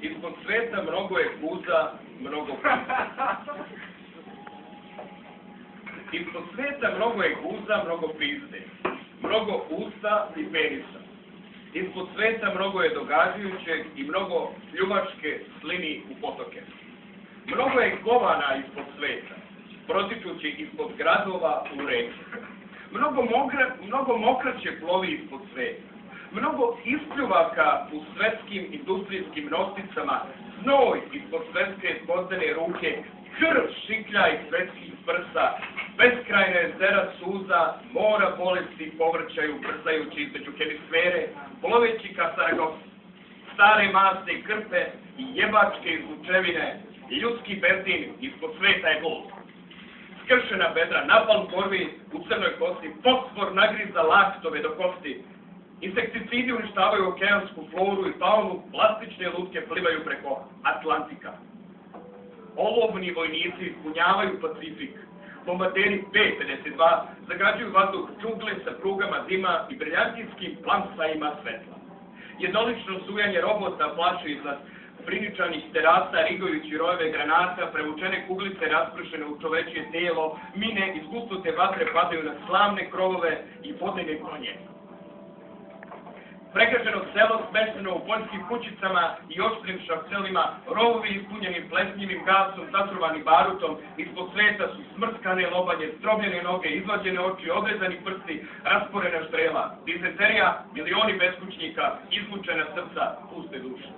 Ispod sveta mnogo je guza, mnogo pizde. Ispod sveta mnogo je guza, mnogo pizde. Mnogo usta i penisa. Ispod sveta mnogo je događajućeg i mnogo pljuvačke slini u potoke. Mnogo je govana ispod sveta, protičući ispod gradova u reke. Mnogo mokraće plovi ispod sveta. Mnogo ispljuvaka u svetskim industrijskim nosticama, znoj ispod svetske spodene ruke, krv šiklja iz svetskih prsa, beskrajne jezera suza, mora bolesti povrćaju brzajući između hemisfere, ploveći ka Saragosi, stare masne krpe i jebačke izlučevine, ljudski benzin ispod sveta je gold. Skršena bedra, napal korvi u crnoj kosti, fosfor nagriza laktove do kosti, insekticidi uništavaju okeansku floru i faunu, plastične lutke plivaju preko Atlantika. Olovni vojnici ispunjavaju Pacifik, bombarderi B-52 zagađuju vazduh džungle sa prugama dima i briljantinskim plamsajima svetla. Jednolično sujanje robota plače iznad priničanih terasa, rigojući rojeve granata, prevučene kuglice raspršene u čovečije telo, mine iz gustute vatre padaju na slavne krovove i vodene konje. Pregaženo selo smešteno u poljskim kućicama i oštrim šapselima, rovovi ispunjeni plesnjivim gasom, zatruvani barutom, ispod sveta su smrskane lobanje, strobljene noge, izvađene oči, odrezani prsti, rasporena štrela, dizenterija, milioni beskućnika, izmučena srca, puste duše.